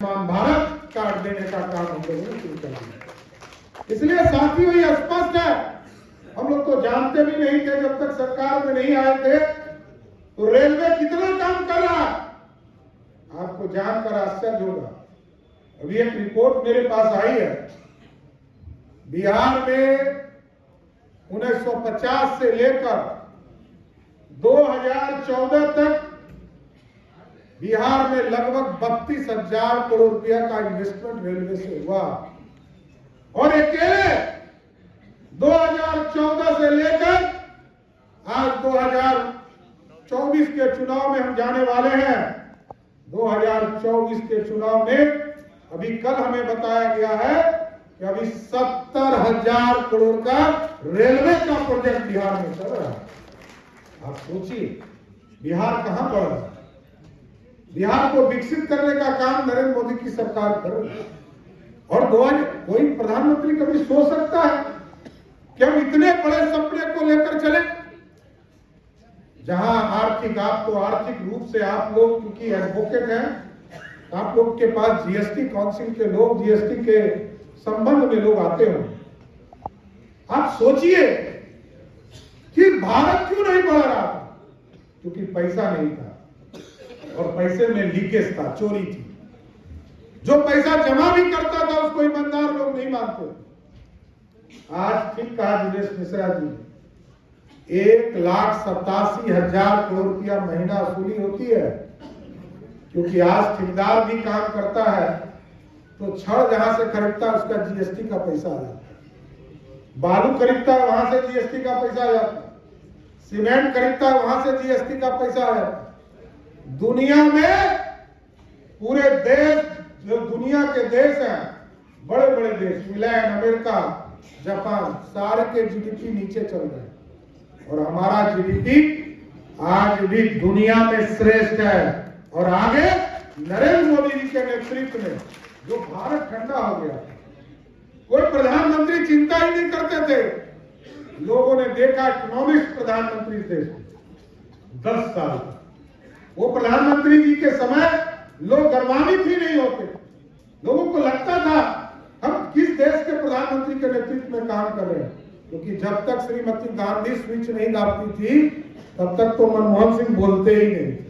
Ayushman Bharat card देने का काम हम लोगों ने शुरू कर दिया। इसलिए साथियों ये स्पष्ट है, हम लोग तो जानते भी नहीं थे जब तक सरकार में नहीं आए थे तो रेलवे कितना काम कर रहा है, आपको जानकर आश्चर्य होगा। अभी एक रिपोर्ट मेरे पास आई है, बिहार में 1950 से लेकर 2014 तक बिहार में लगभग 32,000 करोड़ रुपया का इन्वेस्टमेंट रेलवे से हुआ। और अकेले 2014 से लेकर आज 2024 के चुनाव में हम जाने वाले हैं। 2024 के चुनाव में अभी कल हमें बताया गया है कि अभी 70,000 करोड़ का रेलवे का प्रोजेक्ट बिहार में चल रहा है। आप सोचिए बिहार कहां बढ़ रहा है। बिहार को विकसित करने का काम नरेंद्र मोदी की सरकार कर रही है। और कोई प्रधानमंत्री कभी सोच सकता है कि हम इतने बड़े सपने को लेकर चले, जहां आर्थिक रूप से आप लोग क्योंकि एडवोकेट हैं, आप लोग के पास जीएसटी काउंसिल के लोग, जीएसटी के संबंध में लोग आते हो। आप सोचिए कि भारत क्यों नहीं बढ़ रहा था, क्योंकि पैसा नहीं था और पैसे में लीकेज था, चोरी थी। जो पैसा जमा भी करता था उसको ईमानदार लोग नहीं मानते। आज ठीक कहा दिनेश मिश्रा जी ने, 1,87,000 करोड़ रुपया महीना वसूली होती है, क्योंकि आज ठेकेदार भी काम करता है तो छड़ जहां से खरीदता है उसका जीएसटी का पैसा आ जाता है, बालू खरीदता है वहां से जीएसटी का पैसा आ जाता है, सीमेंट खरीदता है वहां से जीएसटी का पैसा आ जाता है। दुनिया में पूरे देश, जो दुनिया के देश हैं, बड़े बड़े देश, इंग्लैंड, अमेरिका, जापान, सारे के जीडीपी नीचे चल रहे हैं और हमारा जीडीपी आज भी दुनिया में श्रेष्ठ है। और आगे नरेंद्र मोदी जी के नेतृत्व में जो भारत ठंडा हो गया, कोई प्रधानमंत्री चिंता ही नहीं करते थे। लोगों ने देखा इकोनॉमिक्स प्रधानमंत्री देश 10 साल, वो प्रधानमंत्री जी के समय लोग गर्वान्वित ही नहीं होते। लोगों को लगता था हम किस देश के प्रधानमंत्री के नेतृत्व में काम कर रहे हैं, क्योंकि जब तक श्रीमती गांधी स्विच नहीं दाबती थी तब तक तो मनमोहन सिंह बोलते ही नहीं थे।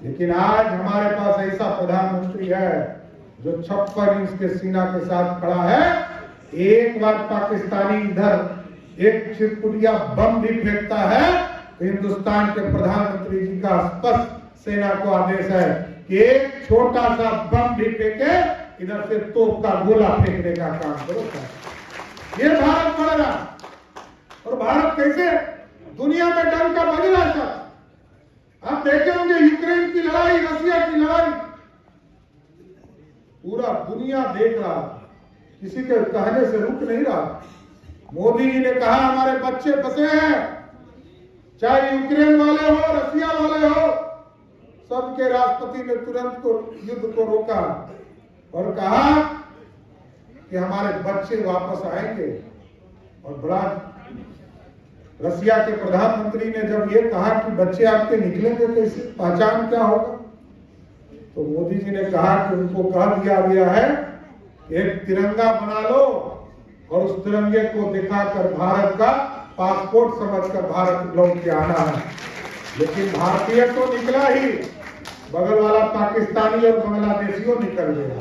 लेकिन आज हमारे पास ऐसा प्रधानमंत्री है जो 56 इंच के सीना के साथ खड़ा है। एक बार पाकिस्तानी इधर एक छिटपुटिया बम भी फेंकता है तो हिंदुस्तान के प्रधानमंत्री जी का स्पष्ट सेना को आदेश है कि एक छोटा सा बम भी फेंके, इधर से तोप का गोला फेंकने का काम करो। ये भारत बढ़ रहा, और भारत कैसे दुनिया में डंका बज रहा था। आप देखे होंगे यूक्रेन की लड़ाई, रशिया की लड़ाई, पूरा दुनिया देख रहा, किसी के कहने से रुक नहीं रहा। मोदी जी ने कहा हमारे बच्चे फंसे हैं, चाहे यूक्रेन वाले हो, रशिया वाले हो, सबके राष्ट्रपति ने तुरंत युद्ध को रोका और कहा कि हमारे बच्चे वापस आएंगे। और बड़ा रशिया के प्रधानमंत्री ने जब ये कहा कि बच्चे आपके निकलेंगे कैसे, पहचान क्या होगा, तो मोदी जी ने कहा कि उनको कह दिया गया है एक तिरंगा बना लो और उस तिरंगे को दिखाकर भारत का पासपोर्ट समझकर भारत लौट के आना है। लेकिन भारतीय तो निकला ही, बगल वाला पाकिस्तानी और बांग्लादेशियों निकल गया।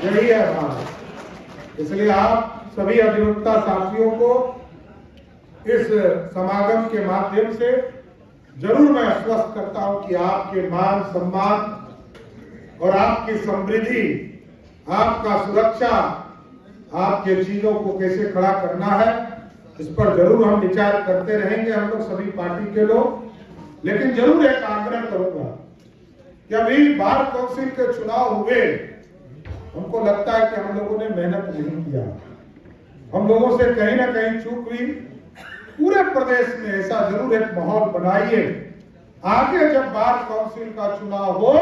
यही है भारत। इसलिए आप सभी अधिवक्ता साथियों को इस समागम के माध्यम से जरूर मैं आश्वस्त करता हूं कि आपके मान सम्मान और आपकी समृद्धि, आपका सुरक्षा, आपके चीजों को कैसे खड़ा करना है, इस पर जरूर हम विचार करते रहेंगे, हम लोग सभी पार्टी के लोग। लेकिन जरूर एक आग्रह करूंगा कि अभी बार काउंसिल के चुनाव हुए, हमको लगता है कि हम लोगों ने मेहनत नहीं किया, हम लोगों से कहीं ना कहीं चूक हुई। पूरे प्रदेश में ऐसा जरूर एक माहौल बनाइए, आगे जब बार काउंसिल का चुनाव हो,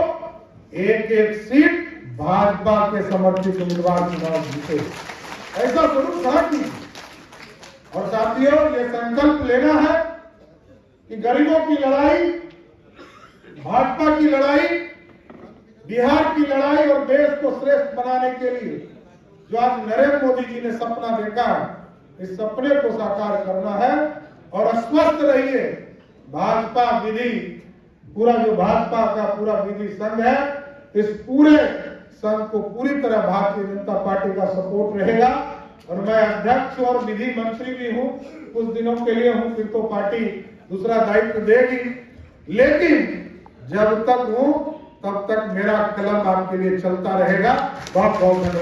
एक एक सीट भाजपा के समर्थित उम्मीदवार चुनाव जीते, ऐसा जरूर खड़ा कीजिए। और साथियों, ये संकल्प लेना है कि गरीबों की लड़ाई, भाजपा की लड़ाई बिहार की लड़ाई और देश को श्रेष्ठ बनाने के लिए जो आज नरेंद्र मोदी जी ने सपना देखा है, इस सपने को साकार करना है। और अस्वस्थ रहिए, भाजपा विधि पूरा जो भाजपा का पूरा विधि संघ है, इस पूरे संघ को पूरी तरह भारतीय जनता पार्टी का सपोर्ट रहेगा। और मैं अध्यक्ष और विधि मंत्री भी हूं, कुछ दिनों के लिए हूं, फिर तो पार्टी दूसरा दायित्व देगी। लेकिन जब तक हूं तब तक मेरा कलम आपके लिए चलता रहेगा। बहुत बहुत धन्यवाद।